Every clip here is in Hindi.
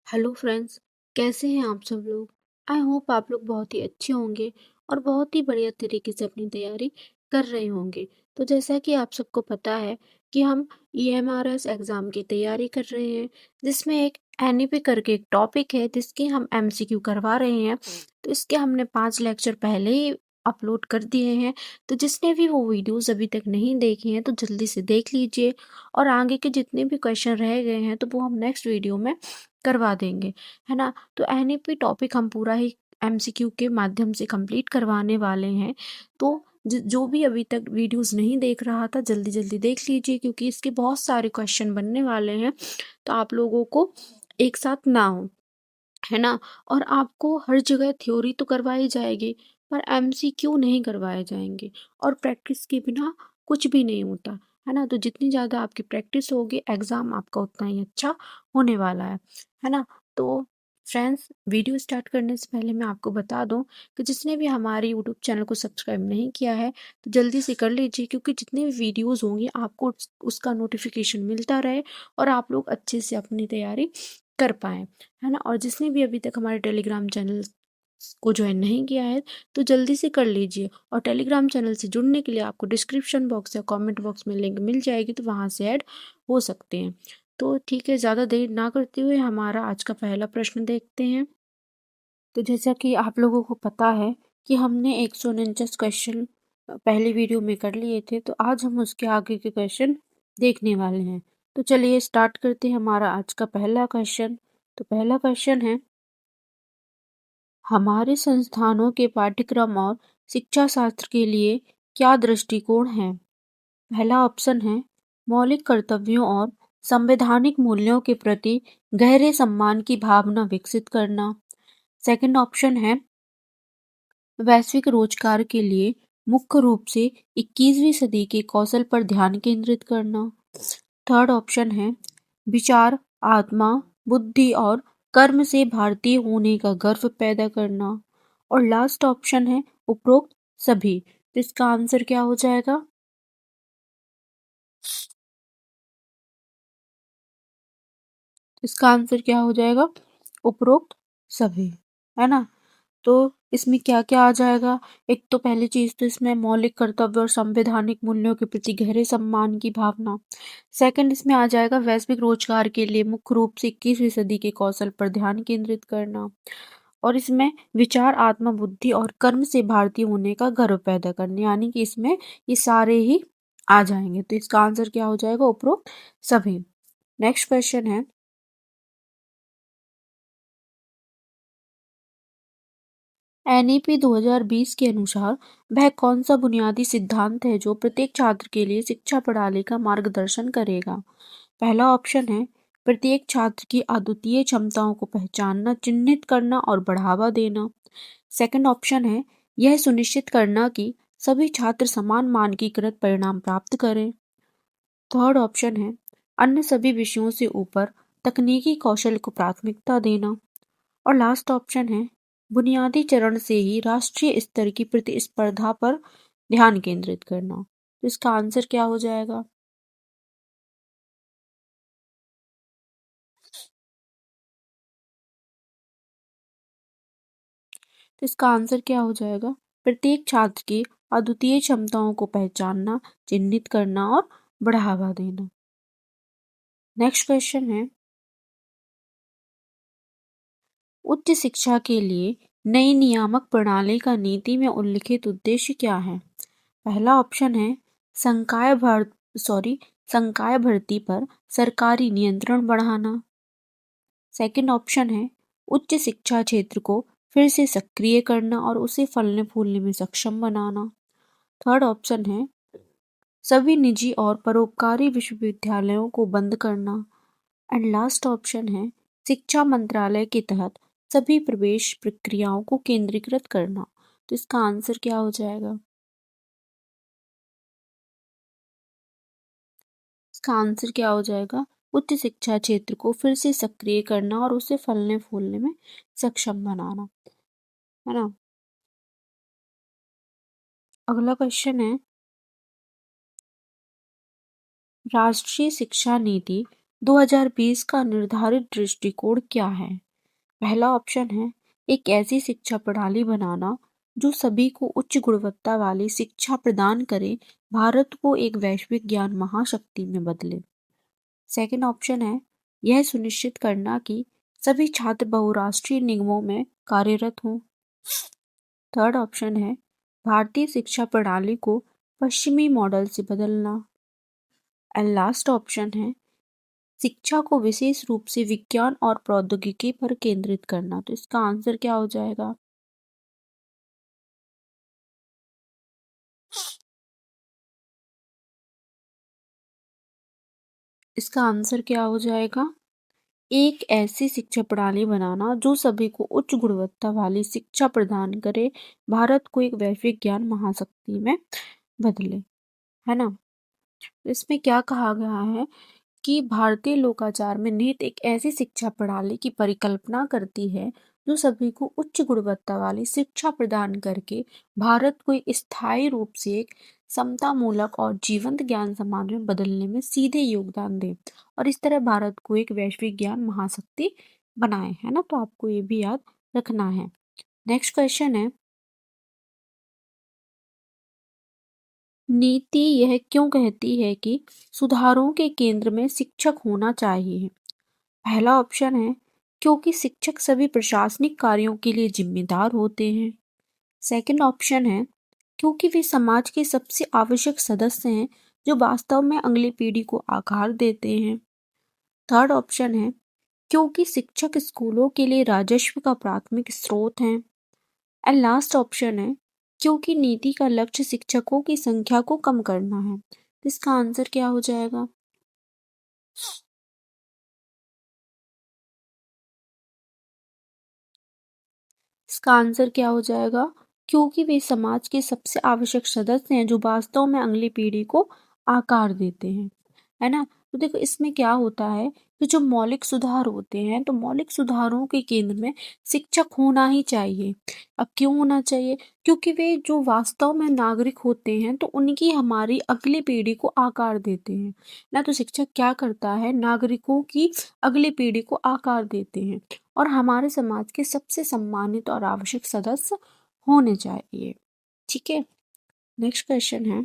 हेलो फ्रेंड्स, कैसे हैं आप सब लोग। आई होप आप लोग बहुत ही अच्छे होंगे और बहुत ही बढ़िया तरीके से अपनी तैयारी कर रहे होंगे। तो जैसा कि आप सबको पता है कि हम ईएमआरएस एग्ज़ाम की तैयारी कर रहे हैं, जिसमें एक एनईपी करके एक टॉपिक है जिसकी हम एमसीक्यू करवा रहे हैं। तो इसके हमने 5 लेक्चर पहले ही अपलोड कर दिए हैं। तो जिसने भी वो वीडियोस अभी तक नहीं देखे हैं तो जल्दी से देख लीजिए, और आगे के जितने भी क्वेश्चन रह गए हैं तो वो हम नेक्स्ट वीडियो में करवा देंगे, है ना। तो एनईपी टॉपिक हम पूरा ही एमसीक्यू के माध्यम से कंप्लीट करवाने वाले हैं। तो जो भी अभी तक वीडियोस नहीं देख रहा था जल्दी जल्दी देख लीजिए, क्योंकि इसके बहुत सारे क्वेश्चन बनने वाले हैं। तो आप लोगों को एक साथ ना हो, है ना। और आपको हर जगह थ्योरी तो करवाई जाएगी, पर एमसीक्यू नहीं करवाए जाएंगे। और प्रैक्टिस के बिना कुछ भी नहीं होता, है ना। तो जितनी ज़्यादा आपकी प्रैक्टिस होगी एग्ज़ाम आपका उतना ही अच्छा होने वाला है ना। तो फ्रेंड्स, वीडियो स्टार्ट करने से पहले मैं आपको बता दूं कि जिसने भी हमारे यूट्यूब चैनल को सब्सक्राइब नहीं किया है तो जल्दी से कर लीजिए, क्योंकि जितनी भी वीडियोज़ होंगी आपको उसका नोटिफिकेशन मिलता रहे और आप लोग अच्छे से अपनी तैयारी कर पाएँ, है ना। और जिसने भी अभी तक हमारे टेलीग्राम चैनल को ज्वाइन नहीं किया है तो जल्दी से कर लीजिए। और टेलीग्राम चैनल से जुड़ने के लिए आपको डिस्क्रिप्शन बॉक्स या कमेंट बॉक्स में लिंक मिल जाएगी, तो वहाँ से ऐड हो सकते हैं। तो ठीक है, ज़्यादा देर ना करते हुए हमारा आज का पहला प्रश्न देखते हैं। तो जैसा कि आप लोगों को पता है कि हमने 149 क्वेश्चन पहली वीडियो में कर लिए थे, तो आज हम उसके आगे के क्वेश्चन देखने वाले हैं। तो चलिए स्टार्ट करते हैं हमारा आज का पहला क्वेश्चन। तो पहला क्वेश्चन है, हमारे संस्थानों के पाठ्यक्रम और शिक्षा शास्त्र के लिए क्या दृष्टिकोण है। पहला ऑप्शन है मौलिक कर्तव्यों और संवैधानिक मूल्यों के प्रति गहरे सम्मान की भावना विकसित करना। सेकंड ऑप्शन है वैश्विक रोजगार के लिए मुख्य रूप से 21वीं सदी के कौशल पर ध्यान केंद्रित करना। थर्ड ऑप्शन है विचार, आत्मा, बुद्धि और कर्म से भारतीय होने का गर्व पैदा करना। और लास्ट ऑप्शन है उपरोक्त सभी। तो इसका आंसर क्या हो जाएगा। इसका आंसर क्या हो जाएगा, उपरोक्त सभी, है ना। तो इसमें क्या क्या आ जाएगा। एक तो पहली चीज तो इसमें मौलिक कर्तव्य और संवैधानिक मूल्यों के प्रति गहरे सम्मान की भावना। सेकंड इसमें आ जाएगा वैश्विक रोजगार के लिए मुख्य रूप से 21वीं सदी के कौशल पर ध्यान केंद्रित करना। और इसमें विचार, आत्मा, बुद्धि और कर्म से भारतीय होने का गर्व पैदा करना, यानी कि इसमें ये सारे ही आ जाएंगे। तो इसका आंसर क्या हो जाएगा, उपरोक्त सभी। नेक्स्ट क्वेश्चन है, एनईपी 2020 के अनुसार वह कौन सा बुनियादी सिद्धांत है जो प्रत्येक छात्र के लिए शिक्षा प्रणाली का मार्गदर्शन करेगा। पहला ऑप्शन है प्रत्येक छात्र की अद्वितीय क्षमताओं को पहचानना, चिन्हित करना और बढ़ावा देना। सेकंड ऑप्शन है यह सुनिश्चित करना कि सभी छात्र समान मानकीकृत परिणाम प्राप्त करें। थर्ड ऑप्शन है अन्य सभी विषयों से ऊपर तकनीकी कौशल को प्राथमिकता देना। और लास्ट ऑप्शन है बुनियादी चरण से ही राष्ट्रीय स्तर की प्रतिस्पर्धा पर ध्यान केंद्रित करना। तो इसका आंसर क्या हो जाएगा। तो इसका आंसर क्या हो जाएगा, प्रत्येक छात्र की अद्वितीय क्षमताओं को पहचानना, चिन्हित करना और बढ़ावा देना। नेक्स्ट क्वेश्चन है, उच्च शिक्षा के लिए नई नियामक प्रणाली का नीति में उल्लिखित उद्देश्य क्या है। पहला ऑप्शन है संकाय भर सॉरी संकाय भर्ती पर सरकारी नियंत्रण बढ़ाना। सेकंड ऑप्शन है उच्च शिक्षा क्षेत्र को फिर से सक्रिय करना और उसे फलने फूलने में सक्षम बनाना। थर्ड ऑप्शन है सभी निजी और परोपकारी विश्वविद्यालयों को बंद करना। एंड लास्ट ऑप्शन है शिक्षा मंत्रालय के तहत सभी प्रवेश प्रक्रियाओं को केंद्रीकृत करना। तो इसका आंसर क्या हो जाएगा। इसका आंसर क्या हो जाएगा, उच्च शिक्षा क्षेत्र को फिर से सक्रिय करना और उसे फलने फूलने में सक्षम बनाना, है ना। अगला क्वेश्चन है, राष्ट्रीय शिक्षा नीति 2020 का निर्धारित दृष्टिकोण क्या है? पहला ऑप्शन है एक ऐसी शिक्षा प्रणाली बनाना जो सभी को उच्च गुणवत्ता वाली शिक्षा प्रदान करे, भारत को एक वैश्विक ज्ञान महाशक्ति में बदले। सेकंड ऑप्शन है यह सुनिश्चित करना कि सभी छात्र बहुराष्ट्रीय निगमों में कार्यरत हों। थर्ड ऑप्शन है भारतीय शिक्षा प्रणाली को पश्चिमी मॉडल से बदलना। एंड लास्ट ऑप्शन है शिक्षा को विशेष रूप से विज्ञान और प्रौद्योगिकी पर केंद्रित करना। तो इसका आंसर क्या हो जाएगा? इसका आंसर क्या हो जाएगा? एक ऐसी शिक्षा प्रणाली बनाना जो सभी को उच्च गुणवत्ता वाली शिक्षा प्रदान करे, भारत को एक वैश्विक ज्ञान महाशक्ति में बदले। है ना? इसमें क्या कहा गया है कि भारतीय लोकाचार में निहित एक ऐसी शिक्षा प्रणाली की परिकल्पना करती है जो सभी को उच्च गुणवत्ता वाली शिक्षा प्रदान करके भारत को एक स्थायी रूप से एक समतामूलक और जीवंत ज्ञान समाज में बदलने में सीधे योगदान दे और इस तरह भारत को एक वैश्विक ज्ञान महाशक्ति बनाए। है ना? तो आपको ये भी याद रखना है। नेक्स्ट क्वेश्चन है, नीति यह क्यों कहती है कि सुधारों के केंद्र में शिक्षक होना चाहिए? पहला ऑप्शन है क्योंकि शिक्षक सभी प्रशासनिक कार्यों के लिए जिम्मेदार होते हैं। सेकंड ऑप्शन है क्योंकि वे समाज के सबसे आवश्यक सदस्य हैं जो वास्तव में अगली पीढ़ी को आकार देते हैं। थर्ड ऑप्शन है क्योंकि शिक्षक स्कूलों के लिए राजस्व का प्राथमिक स्रोत हैं। एंड लास्ट ऑप्शन है क्योंकि नीति का लक्ष्य शिक्षकों की संख्या को कम करना है। तो इसका आंसर क्या हो जाएगा? इसका आंसर क्या हो जाएगा? क्योंकि वे समाज के सबसे आवश्यक सदस्य हैं जो वास्तव में अगली पीढ़ी को आकार देते हैं। है ना? तो देखो इसमें क्या होता है कि जो मौलिक सुधार होते हैं तो मौलिक सुधारों के केंद्र में शिक्षक होना ही चाहिए। अब क्यों होना चाहिए? क्योंकि वे जो वास्तव में नागरिक होते हैं तो उनकी हमारी अगली पीढ़ी को आकार देते हैं ना। तो शिक्षक क्या करता है? नागरिकों की अगली पीढ़ी को आकार देते हैं और हमारे समाज के सबसे सम्मानित और आवश्यक सदस्य होने चाहिए। ठीक है? नेक्स्ट क्वेश्चन है,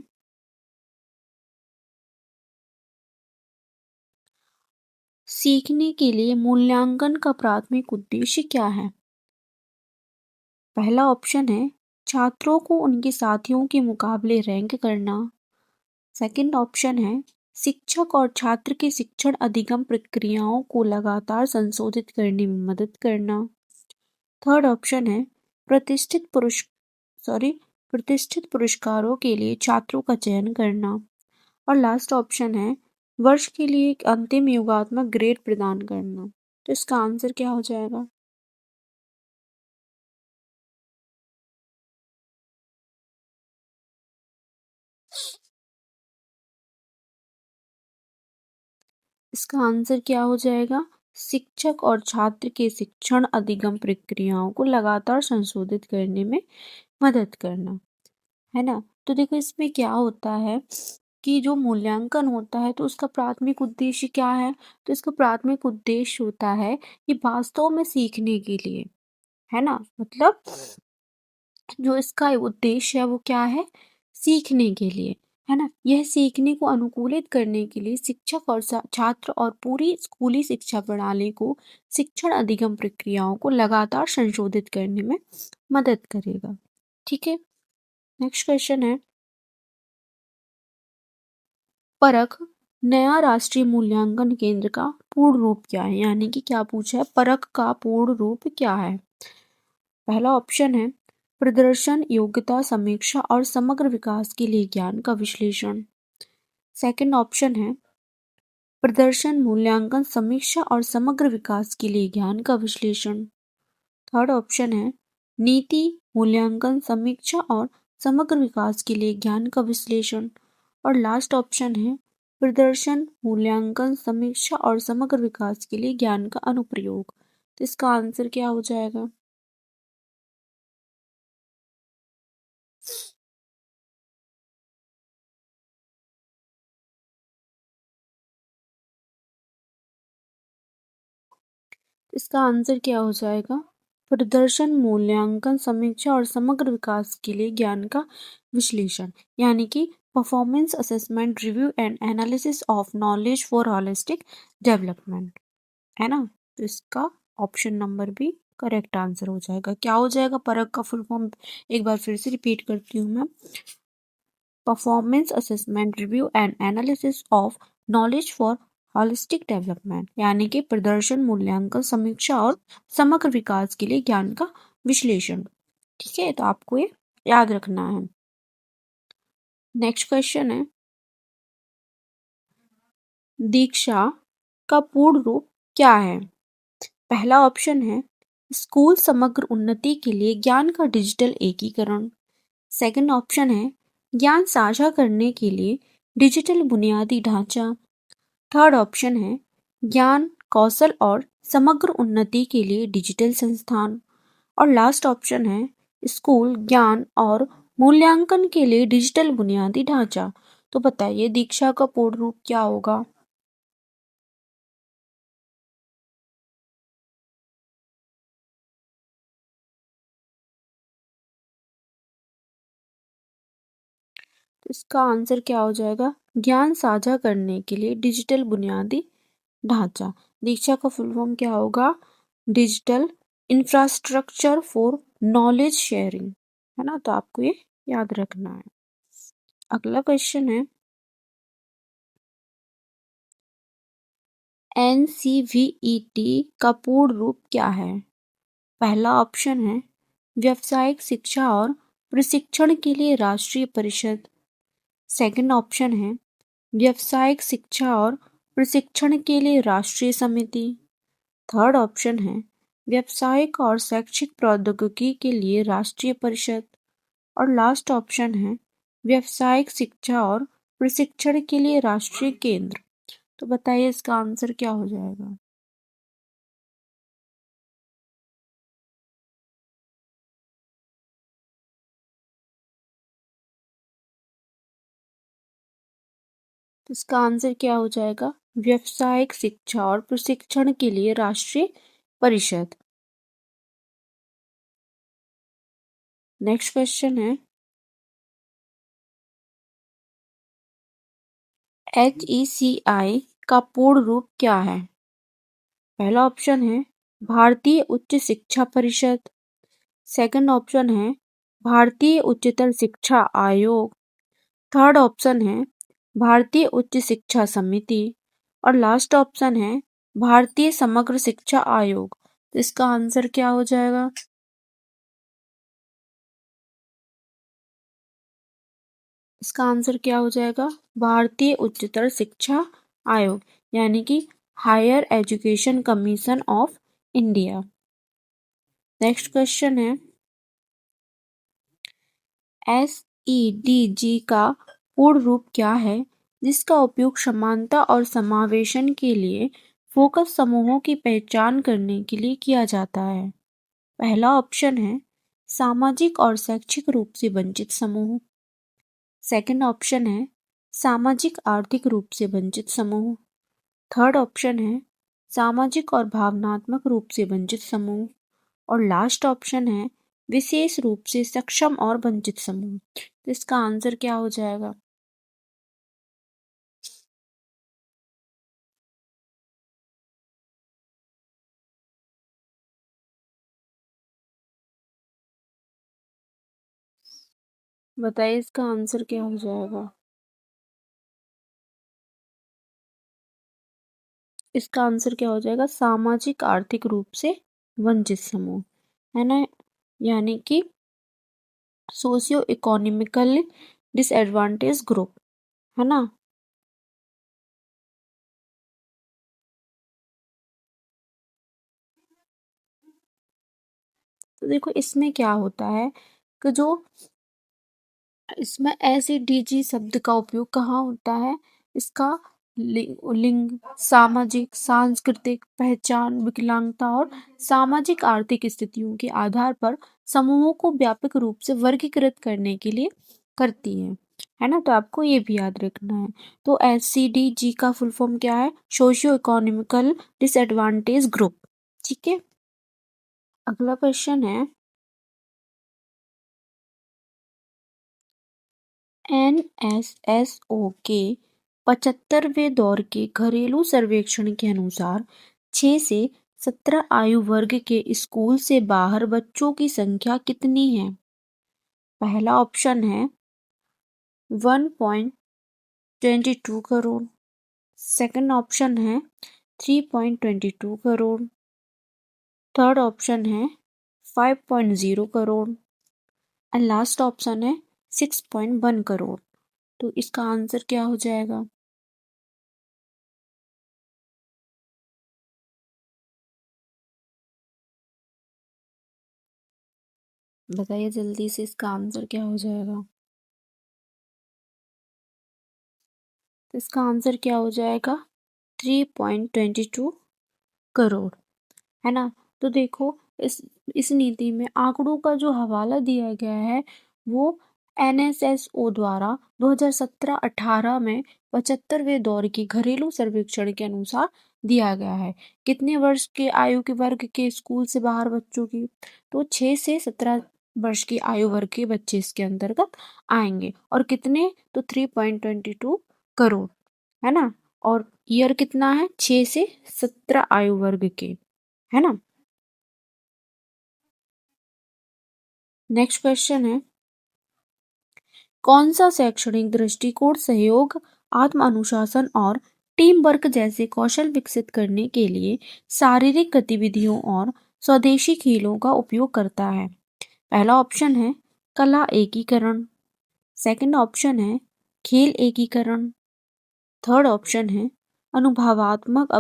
सीखने के लिए मूल्यांकन का प्राथमिक उद्देश्य क्या है? पहला ऑप्शन है छात्रों को उनके साथियों के मुकाबले रैंक करना। सेकंड ऑप्शन है शिक्षक और छात्र के शिक्षण अधिगम प्रक्रियाओं को लगातार संशोधित करने में मदद करना। थर्ड ऑप्शन है प्रतिष्ठित पुरुष सॉरी प्रतिष्ठित पुरस्कारों के लिए छात्रों का चयन करना। और लास्ट ऑप्शन है वर्ष के लिए एक अंतिम योगात्मक ग्रेड प्रदान करना। तो इसका आंसर क्या हो जाएगा? इसका आंसर क्या हो जाएगा? शिक्षक और छात्र के शिक्षण अधिगम प्रक्रियाओं को लगातार संशोधित करने में मदद करना। है ना? तो देखो इसमें क्या होता है कि जो मूल्यांकन होता है तो उसका प्राथमिक उद्देश्य क्या है? तो इसका प्राथमिक उद्देश्य होता है कि वास्तव में सीखने के लिए। है ना? मतलब जो इसका उद्देश्य है वो क्या है? सीखने के लिए। है ना? यह सीखने को अनुकूलित करने के लिए शिक्षक और छात्र और पूरी स्कूली शिक्षा प्रणाली को शिक्षण अधिगम प्रक्रियाओं को लगातार संशोधित करने में मदद करेगा। ठीक है? नेक्स्ट क्वेश्चन है, परख नया राष्ट्रीय मूल्यांकन केंद्र का पूर्ण रूप क्या है? यानी कि क्या पूछा है? परख का पूर्ण रूप क्या है? पहला ऑप्शन है प्रदर्शन, योग्यता, समीक्षा और समग्र विकास के लिए ज्ञान का विश्लेषण। सेकंड ऑप्शन है प्रदर्शन, मूल्यांकन, समीक्षा और समग्र विकास के लिए ज्ञान का विश्लेषण। थर्ड ऑप्शन है नीति, मूल्यांकन, समीक्षा और समग्र विकास के लिए ज्ञान का विश्लेषण। और लास्ट ऑप्शन है प्रदर्शन, मूल्यांकन, समीक्षा और समग्र विकास के लिए ज्ञान का अनुप्रयोग। तो इसका आंसर क्या हो जाएगा? इसका आंसर क्या हो जाएगा? प्रदर्शन मूल्यांकन समीक्षा और समग्र विकास के लिए ज्ञान का विश्लेषण, यानी कि performance assessment review and analysis of knowledge for holistic development, है ना। तो इसका option number B correct answer हो जाएगा। क्या हो जाएगा परख का फुल फॉर्म? एक बार फिर से रिपीट करती हूँ मैं। Performance assessment review and analysis of knowledge for holistic development, यानी कि प्रदर्शन मूल्यांकन समीक्षा और समग्र विकास के लिए ज्ञान का विश्लेषण। ठीक है, तो आपको ये याद रखना है। नेक्स्ट क्वेश्चन है, दीक्षा का पूर्ण रूप क्या है? पहला ऑप्शन है स्कूल समग्र उन्नति के लिए ज्ञान का डिजिटल एकीकरण। सेकंड ऑप्शन है ज्ञान साझा करने के लिए डिजिटल बुनियादी ढांचा। थर्ड ऑप्शन है ज्ञान कौशल और समग्र उन्नति के लिए डिजिटल संस्थान। और लास्ट ऑप्शन है स्कूल ज्ञान और मूल्यांकन के लिए डिजिटल बुनियादी ढांचा। तो बताइए दीक्षा का पूर्ण रूप क्या होगा? तो इसका आंसर क्या हो जाएगा? ज्ञान साझा करने के लिए डिजिटल बुनियादी ढांचा। दीक्षा का फुल फॉर्म क्या होगा? Digital infrastructure for knowledge sharing, है ना। तो आपको ये याद रखना है। अगला क्वेश्चन है, NCVET का पूर्ण रूप क्या है? पहला ऑप्शन है व्यावसायिक शिक्षा और प्रशिक्षण के लिए राष्ट्रीय परिषद। सेकंड ऑप्शन है व्यावसायिक शिक्षा और प्रशिक्षण के लिए राष्ट्रीय समिति। थर्ड ऑप्शन है व्यावसायिक और शैक्षिक प्रौद्योगिकी के लिए राष्ट्रीय परिषद। और लास्ट ऑप्शन है व्यावसायिक शिक्षा और प्रशिक्षण के लिए राष्ट्रीय केंद्र। तो बताइए इसका आंसर क्या हो जाएगा? तो इसका आंसर क्या हो जाएगा? व्यावसायिक शिक्षा और प्रशिक्षण के लिए राष्ट्रीय परिषद। नेक्स्ट क्वेश्चन है, HECI का पूर्ण रूप क्या है? पहला ऑप्शन है भारतीय उच्च शिक्षा परिषद। सेकंड ऑप्शन है भारतीय उच्चतर शिक्षा आयोग। थर्ड ऑप्शन है भारतीय उच्च शिक्षा समिति। और लास्ट ऑप्शन है भारतीय समग्र शिक्षा आयोग। तो इसका आंसर क्या हो जाएगा? इसका आंसर क्या हो जाएगा? भारतीय उच्चतर शिक्षा आयोग, यानी कि higher education commission of India. Next question है, SEDG का पूर्ण रूप क्या है जिसका उपयोग समानता और समावेशन के लिए फोकस समूहों की पहचान करने के लिए किया जाता है? पहला ऑप्शन है सामाजिक और शैक्षिक रूप से वंचित समूह। सेकंड ऑप्शन है सामाजिक आर्थिक रूप से वंचित समूह। थर्ड ऑप्शन है सामाजिक और भावनात्मक रूप से वंचित समूह। और लास्ट ऑप्शन है विशेष रूप से सक्षम और वंचित समूह। तो इसका आंसर क्या हो जाएगा? बताइए इसका आंसर क्या हो जाएगा? इसका आंसर क्या हो जाएगा? सामाजिक आर्थिक रूप से वंचित समूह, है ना, यानी कि सोशियो इकोनॉमिकल डिसएडवांटेज ग्रुप, है ना। तो देखो इसमें क्या होता है कि जो इसमें SEDG शब्द का उपयोग कहाँ होता है? इसका लिंग, सामाजिक सांस्कृतिक पहचान, विकलांगता और सामाजिक आर्थिक स्थितियों के आधार पर समूहों को व्यापक रूप से वर्गीकृत करने के लिए करती है ना। तो आपको ये भी याद रखना है। तो SCDG का फुल फॉर्म क्या है? Socio economical disadvantage group. ठीक है। अगला क्वेश्चन है, एनएसएसओ के 75वें दौर के घरेलू सर्वेक्षण के अनुसार 6 से 17 आयु वर्ग के स्कूल से बाहर बच्चों की संख्या कितनी है? पहला ऑप्शन है 1.22 करोड़। सेकंड ऑप्शन है 3.22 करोड़। थर्ड ऑप्शन है 5.0 करोड़ एंड लास्ट ऑप्शन है 6.1 करोड़। तो इसका आंसर क्या हो जाएगा? बताइए जल्दी से, इसका आंसर क्या हो जाएगा? तो इसका आंसर क्या हो जाएगा? 3.22 करोड़, है ना। तो देखो, इस नीति में आंकड़ों का जो हवाला दिया गया है वो एनएसएसओ द्वारा 2017-18 में 75वें दौर की घरेलू सर्वेक्षण के अनुसार दिया गया है। कितने वर्ष के आयु के वर्ग के स्कूल से बाहर बच्चों की? तो 6 से 17 वर्ष की आयु वर्ग के बच्चे इसके अंतर्गत आएंगे। और कितने? तो 3.22 करोड़, है ना। और ईयर कितना है? 6 से 17 आयु वर्ग के, है ना। नेक्स्ट क्वेश्चन है, कौन सा शैक्षणिक दृष्टिकोण सहयोग, आत्म अनुशासन और टीम वर्क जैसे कौशल विकसित करने के लिए शारीरिक गतिविधियों और स्वदेशी खेलों का उपयोग करता है? पहला ऑप्शन है कला एकीकरण। सेकंड ऑप्शन है खेल एकीकरण। थर्ड ऑप्शन है अनुभवात्मक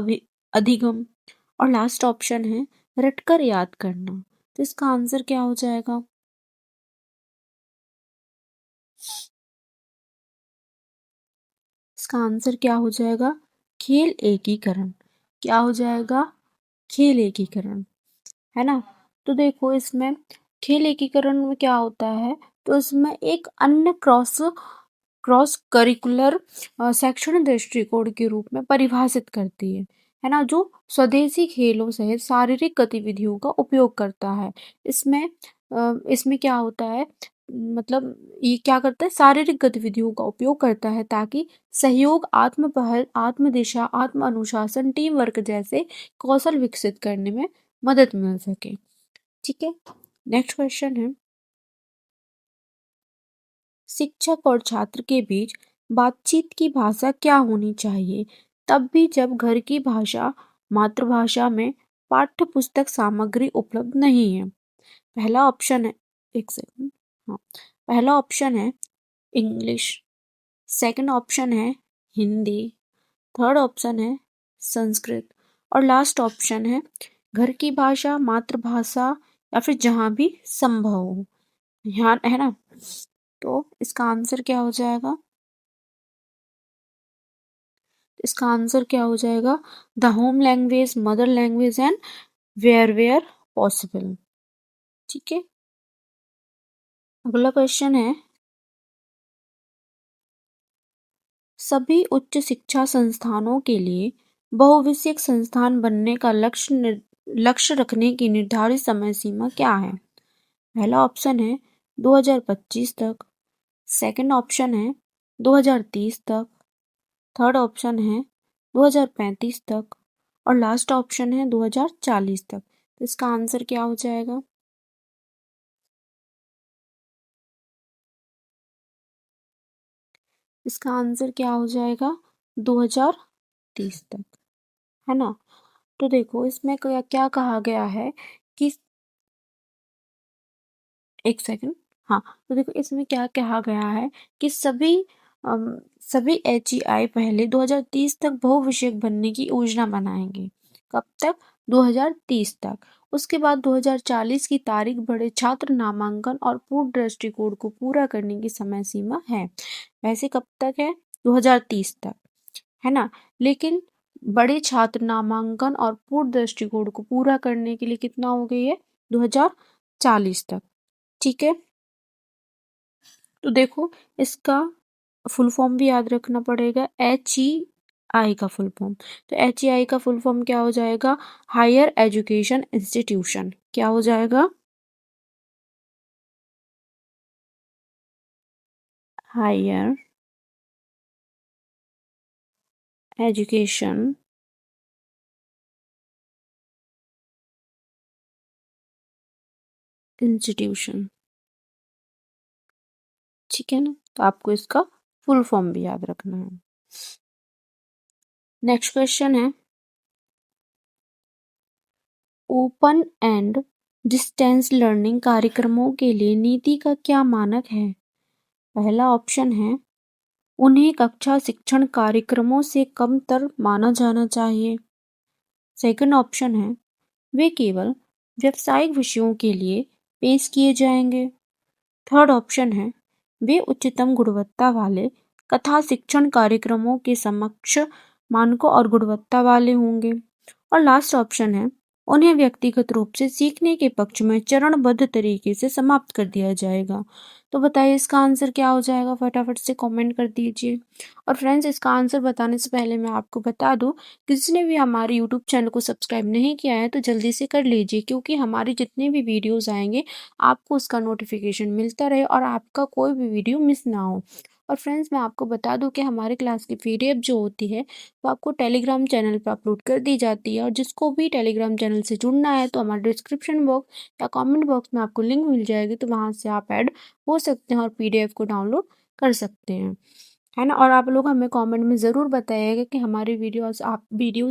अधिगम। और लास्ट ऑप्शन है रटकर याद करना। तो इसका आंसर क्या हो जाएगा? इसका आंसर क्या हो जाएगा? खेल एकीकरण। क्या हो जाएगा? खेल एकीकरण, है ना। तो देखो, इसमें खेल एकीकरण में क्या होता है, तो इसमें एक अन्य क्रॉस क्रॉस करिकुलर शैक्षणिक दृष्टिकोण के रूप में परिभाषित करती है ना, जो स्वदेशी खेलों सहित शारीरिक गतिविधियों का उपयोग करता है। इसमें क्या होता है, मतलब ये क्या करता है, शारीरिक गतिविधियों का उपयोग करता है ताकि सहयोग, आत्म पहल, आत्म दिशा, आत्म अनुशासन, टीम वर्क जैसे कौशल विकसित करने में मदद मिल सके। ठीक है। नेक्स्ट क्वेश्चन है, शिक्षक और छात्र के बीच बातचीत की भाषा क्या होनी चाहिए, तब भी जब घर की भाषा, मातृभाषा में पाठ्य पुस्तक सामग्री उपलब्ध नहीं है? पहला ऑप्शन है, एक सेकंड, हाँ, पहला ऑप्शन है इंग्लिश। सेकंड ऑप्शन है हिंदी। थर्ड ऑप्शन है संस्कृत। और लास्ट ऑप्शन है घर की भाषा, मातृभाषा, या फिर जहाँ भी संभव हो, यहाँ, है ना। तो इसका आंसर क्या हो जाएगा? इसका आंसर क्या हो जाएगा? The home language, mother language and where where possible. ठीक है। अगला क्वेश्चन है, सभी उच्च शिक्षा संस्थानों के लिए बहुविषयक संस्थान बनने का लक्ष्य रखने की निर्धारित समय सीमा क्या है? पहला ऑप्शन है 2025 तक। सेकंड ऑप्शन है 2030 तक। थर्ड ऑप्शन है 2035 तक। और लास्ट ऑप्शन है 2040 तक। तो इसका आंसर क्या हो जाएगा? इसका आंसर क्या हो जाएगा? 2030 तक, है ना। तो देखो, इसमें क्या क्या कहा गया है कि, एक सेकंड, हाँ, तो देखो इसमें क्या कहा गया है कि सभी HEI पहले 2030 तक बहुविषयक बनने की योजना बनाएंगे। कब तक? 2030 तक। उसके बाद 2040 की तारीख बड़े छात्र नामांकन और पूर्ण दृष्टिकोण को पूरा करने की समय सीमा है। वैसे कब तक है? 2030 तक, है ना। लेकिन बड़े छात्र नामांकन और पूर्ण दृष्टिकोण को पूरा करने के लिए कितना हो गई है? 2040 तक। ठीक है। तो देखो, इसका फुल फॉर्म भी याद रखना पड़ेगा, HEI, आई का फुल फॉर्म। तो HEI का फुल फॉर्म क्या हो जाएगा? Higher education institution. क्या हो जाएगा? Higher education institution. ठीक है ना? तो आपको इसका फुल फॉर्म भी याद रखना है। नेक्स्ट क्वेश्चन है, ओपन एंड डिस्टेंस लर्निंग कार्यक्रमों के लिए नीति का क्या मानक है? पहला ऑप्शन है, उन्हें कक्षा शिक्षण कार्यक्रमों से कमतर माना जाना चाहिए। सेकंड ऑप्शन है, वे केवल व्यावसायिक विषयों के लिए पेश किए जाएंगे। थर्ड ऑप्शन है, वे उच्चतम गुणवत्ता वाले कथा शिक्षण कार्यक्रमों के समक्ष मानकों और गुणवत्ता वाले होंगे। और लास्ट ऑप्शन है, उन्हें व्यक्तिगत रूप से सीखने के पक्ष में चरणबद्ध तरीके से समाप्त कर दिया जाएगा। तो बताइए इसका आंसर क्या हो जाएगा? फटाफट से कमेंट कर दीजिए। और फ्रेंड्स, इसका आंसर बताने से पहले मैं आपको बता दूं, किसी भी हमारे यूट्यूब चैनल को सब्सक्राइब नहीं किया है तो जल्दी से कर लीजिए, क्योंकि हमारे जितने भी वीडियोज़ आएंगे आपको उसका नोटिफिकेशन मिलता रहे और आपका कोई भी वीडियो मिस ना हो। और फ्रेंड्स, मैं आपको बता दूं कि हमारे क्लास की PDF जो होती है वो आपको टेलीग्राम चैनल पर अपलोड कर दी जाती है। और जिसको भी टेलीग्राम चैनल से जुड़ना है तो हमारे डिस्क्रिप्शन बॉक्स या कमेंट बॉक्स में आपको लिंक मिल जाएगी, तो वहाँ से आप ऐड हो सकते हैं और PDF को डाउनलोड कर सकते हैं, है ना? और आप लोग हमें कमेंट में ज़रूर बताइएगा कि हमारी वीडियोस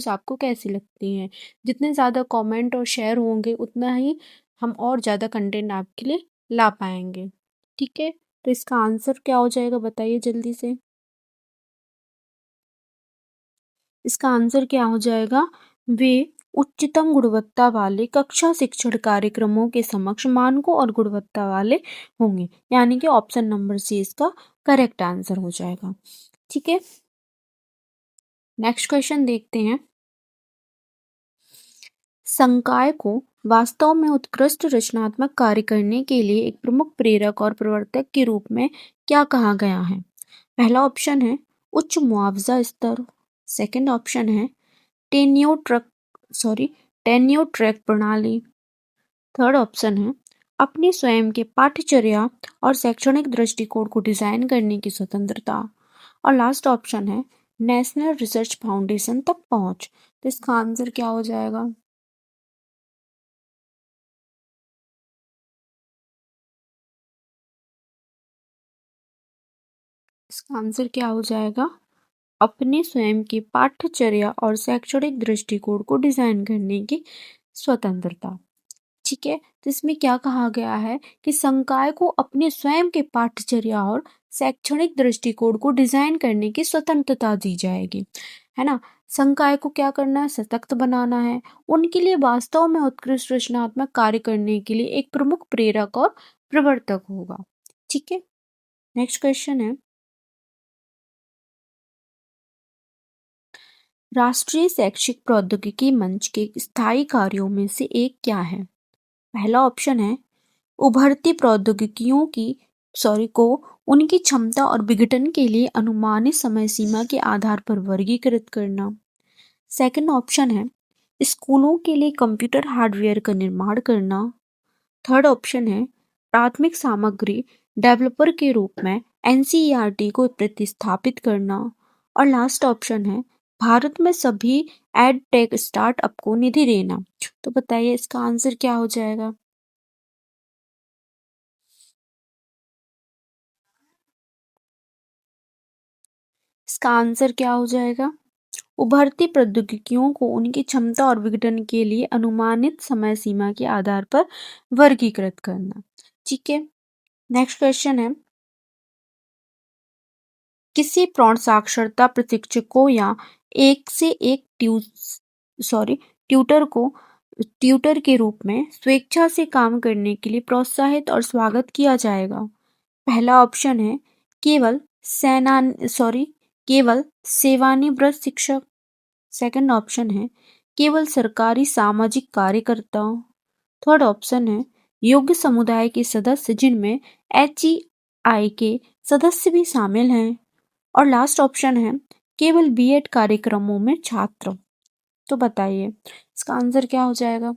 आपको कैसी लगती हैं। जितने ज़्यादा कमेंट और शेयर होंगे उतना ही हम और ज़्यादा कंटेंट आपके लिए ला पाएंगे। ठीक है? तो इसका आंसर क्या हो जाएगा बताइए जल्दी से। इसका आंसर क्या हो जाएगा? वे उच्चतम गुणवत्ता वाले कक्षा शिक्षण कार्यक्रमों के समक्ष मानकों और गुणवत्ता वाले होंगे, यानी कि ऑप्शन नंबर सी इसका करेक्ट आंसर हो जाएगा। ठीक है, नेक्स्ट क्वेश्चन देखते हैं। संकाय को वास्तव में उत्कृष्ट रचनात्मक कार्य करने के लिए एक प्रमुख प्रेरक और प्रवर्तक के रूप में क्या कहा गया है? पहला ऑप्शन है उच्च मुआवजा स्तर। सेकंड ऑप्शन है tenure track sorry tenure track प्रणाली। थर्ड ऑप्शन है अपनी स्वयं के पाठ्यचर्या और शैक्षणिक दृष्टिकोण को डिजाइन करने की स्वतंत्रता। और लास्ट ऑप्शन है नेशनल रिसर्च फाउंडेशन तक पहुंच। तो इसका आंसर क्या हो जाएगा? इसका आंसर क्या हो जाएगा? अपने स्वयं की पाठ्यचर्या और शैक्षणिक दृष्टिकोण को डिजाइन करने की स्वतंत्रता। ठीक है, तो इसमें क्या कहा गया है कि संकाय को अपने स्वयं के पाठ्यचर्या और शैक्षणिक दृष्टिकोण को डिजाइन करने की स्वतंत्रता दी जाएगी, है ना? संकाय को क्या करना है? सशक्त बनाना है। उनके लिए वास्तव में उत्कृष्ट रचनात्मक कार्य करने के लिए एक प्रमुख प्रेरक और प्रवर्तक होगा। ठीक है, नेक्स्ट क्वेश्चन है, राष्ट्रीय शैक्षिक प्रौद्योगिकी मंच के स्थायी कार्यों में से एक क्या है? पहला ऑप्शन है उभरती प्रौद्योगिकियों की सॉरी को उनकी क्षमता और विघटन के लिए अनुमानित समय सीमा के आधार पर वर्गीकृत करना। सेकंड ऑप्शन है स्कूलों के लिए कंप्यूटर हार्डवेयर का निर्माण करना। थर्ड ऑप्शन है प्राथमिक सामग्री डेवलपर के रूप में NCERT को प्रतिस्थापित करना। और लास्ट ऑप्शन है भारत में सभी एड टेक स्टार्टअप को निधि देना। तो बताइए इसका आंसर क्या हो जाएगा? इसका आंसर क्या हो जाएगा? उभरती प्रौद्योगिकियों को उनकी क्षमता और विघटन के लिए अनुमानित समय सीमा के आधार पर वर्गीकृत करना। ठीक है, नेक्स्ट क्वेश्चन है, किसी प्रौढ़ साक्षरता प्रशिक्षक को या एक से एक ट्यूटर को ट्यूटर के रूप में स्वेच्छा से काम करने के लिए प्रोत्साहित और स्वागत किया जाएगा। पहला ऑप्शन है केवल सेना सॉरी केवल सेवानिवृत्त शिक्षक। सेकंड ऑप्शन है केवल सरकारी सामाजिक कार्यकर्ताओं। थर्ड ऑप्शन है योग्य समुदाय के सदस्य जिनमें HEI के सदस्य भी शामिल हैं। और लास्ट ऑप्शन है केवल बीएड कार्यक्रमों में छात्र। तो बताइए इसका आंसर क्या हो जाएगा।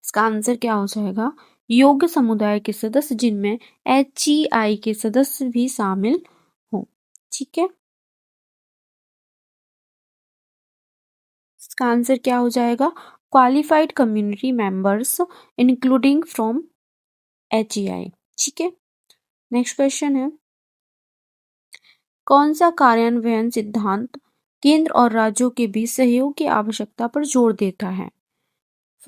इसका आंसर क्या हो जाएगा, योग्य समुदाय के सदस्य जिनमें HEI के सदस्य भी शामिल हों। ठीक है, इसका आंसर क्या हो जाएगा, qualified community members including from HEI। ठीक है, नेक्स्ट क्वेश्चन है, कौन सा कार्यान्वयन सिद्धांत केंद्र और राज्यों के बीच सहयोग की आवश्यकता पर जोर देता है।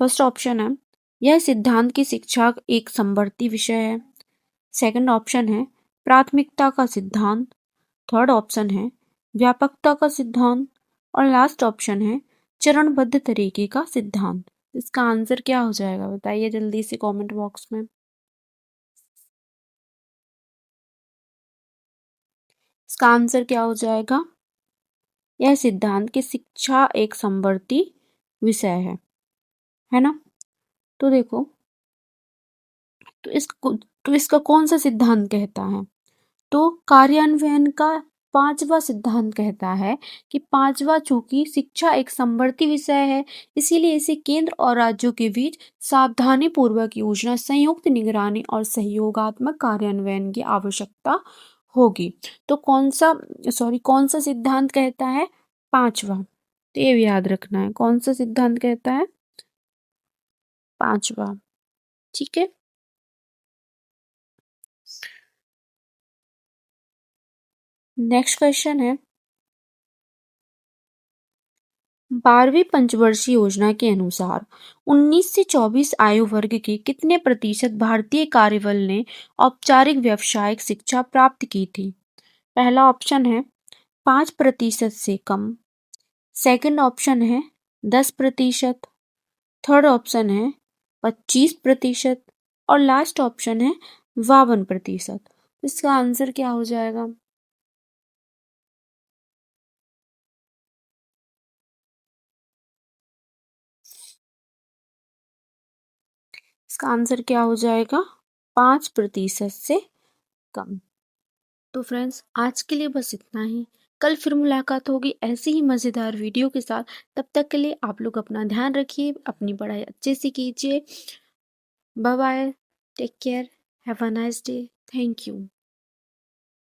फर्स्ट ऑप्शन है, यह सिद्धांत की शिक्षा एक समवर्ती विषय है। सेकंड ऑप्शन है, प्राथमिकता का सिद्धांत। थर्ड ऑप्शन है, व्यापकता का सिद्धांत। और लास्ट ऑप्शन है, चरणबद्ध तरीके का सिद्धांत। इसका आंसर क्या हो जाएगा बताइए जल्दी से कमेंट बॉक्स में। इसका आंसर क्या हो जाएगा, यह सिद्धांत की शिक्षा एक समवर्ती विषय है ना। तो देखो, तो इसको तो इसका कौन सा सिद्धांत कहता है, तो कार्यान्वयन का पांचवा सिद्धांत कहता है कि पांचवा, चूंकि शिक्षा एक समवर्ती विषय है इसीलिए इसे केंद्र और राज्यों के बीच सावधानी पूर्वक योजना, संयुक्त निगरानी और सहयोगात्मक कार्यान्वयन की आवश्यकता होगी। तो कौन सा सिद्धांत कहता है, पांचवा। तो ये भी याद रखना है, कौन सा सिद्धांत कहता है, पांचवा। ठीक है, नेक्स्ट क्वेश्चन है, 12वीं पंचवर्षीय योजना के अनुसार 19 से 24 आयु वर्ग के कितने प्रतिशत भारतीय कार्यबल ने औपचारिक व्यावसायिक शिक्षा प्राप्त की थी। पहला ऑप्शन है 5% से कम। सेकंड ऑप्शन है 10%। थर्ड ऑप्शन है 25%। और लास्ट ऑप्शन है 52%। इसका आंसर क्या हो जाएगा। इसका आंसर क्या हो जाएगा, 5% से कम। तो फ्रेंड्स आज के लिए बस इतना ही। कल फिर मुलाकात होगी ऐसी ही मज़ेदार वीडियो के साथ। तब तक के लिए आप लोग अपना ध्यान रखिए, अपनी पढ़ाई अच्छे से कीजिए। Bye bye, take care, have a nice day, thank you.